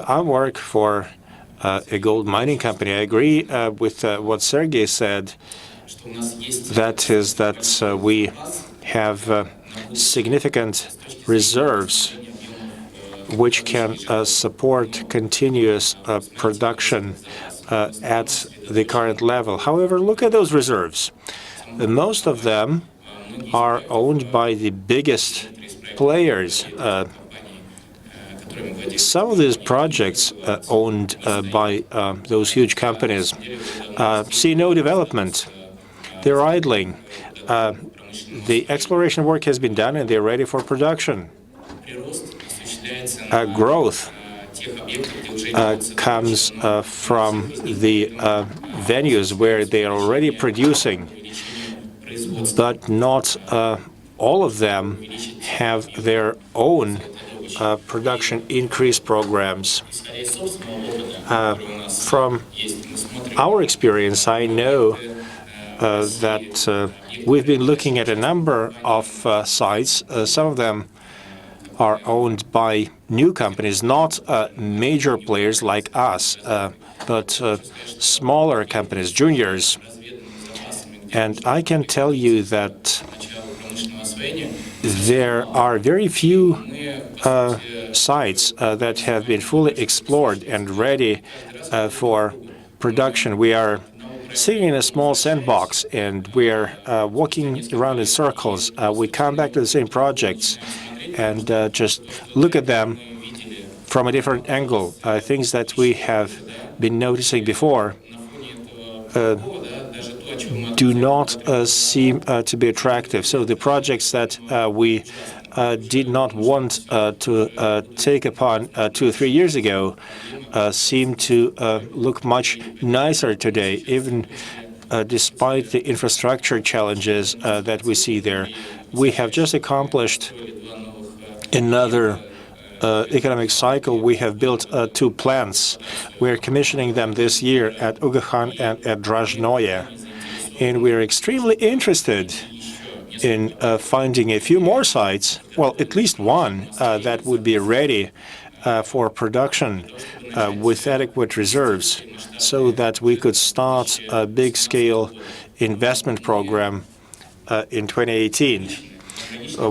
I work for a gold mining company. I agree with what Sergey said. That is that we have significant reserves which can support continuous production at the current level. However, look at those reserves. Most of them are owned by the biggest players. Some of these projects owned by those huge companies see no development. They're idling. The exploration work has been done and they're ready for production. Growth comes from the venues where they are already producing, but not all of them have their own production increase programs. From our experience, I know that we've been looking at a number of sites. Some of them are owned by new companies, not major players like us, but smaller companies, juniors. And I can tell you that there are very few sites that have been fully explored and ready for production. We are sitting in a small sandbox and we are walking around in circles. We come back to the same projects and just look at them from a different angle. Things that we have been noticing before do not seem to be attractive. So the projects that we did not want to take upon 2 or 3 years ago seem to look much nicer today, even despite the infrastructure challenges that we see there. We have just accomplished another economic cycle. We have built 2 plants. We're commissioning them this year at Ugakhan and at Drozhnoye. And we're extremely interested in finding a few more sites, well, at least one that would be ready for production with adequate reserves so that we could start a big-scale investment program in 2018.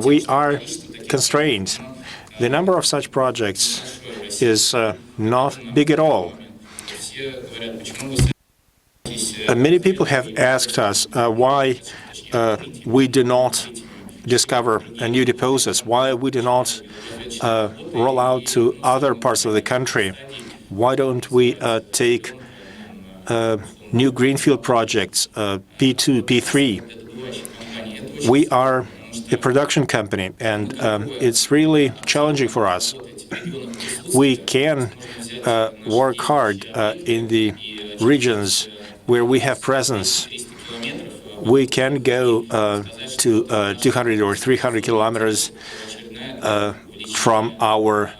We are constrained. The number of such projects is not big at all. Many people have asked us why we do not discover new deposits, why we do not roll out to other parts of the country. Why don't we take new greenfield projects, P2, P3? We are a production company, and it's really challenging for us. We can work hard in the regions where we have presence. We can go to 200 or 300 kilometers from our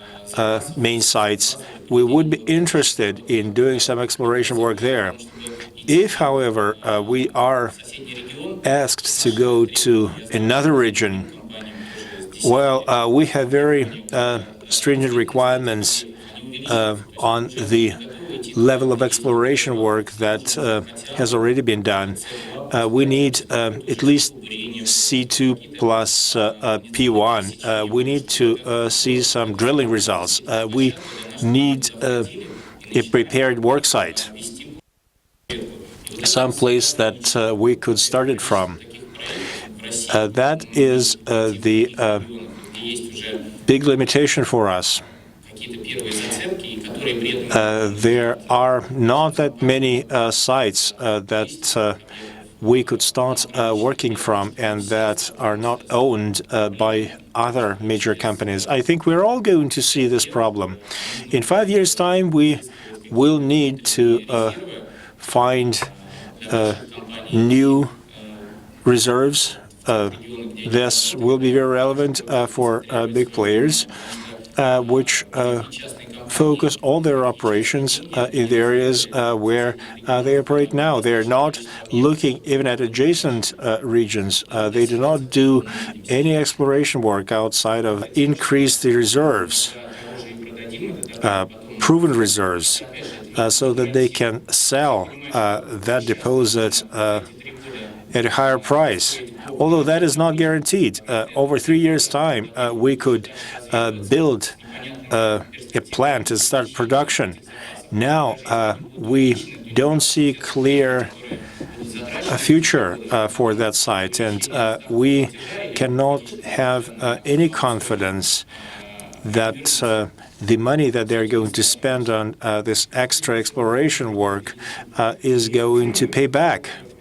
main sites. We would be interested in doing some exploration work there. If, however, we are asked to go to another region, well, we have very stringent requirements on the level of exploration work that has already been done. We need at least C2 plus P1. We need to see some drilling results. We need a prepared work site, some place that we could start it from. That is the big limitation for us. There are not that many sites that we could start working from and that are not owned by other major companies. I think we're all going to see this problem. In 5 years' time, we will need to find new reserves. This will be very relevant for big players, which focus all their operations in the areas where they operate now. They're not looking even at adjacent regions. They do not do any exploration work outside of increase the reserves, proven reserves so that they can sell that deposit at a higher price. Although that is not guaranteed. Over 3 years' time, we could build a plant and start production. Now, we don't see clear future for that site, and we cannot have any confidence that the money that they're going to spend on this extra exploration work is going to pay back.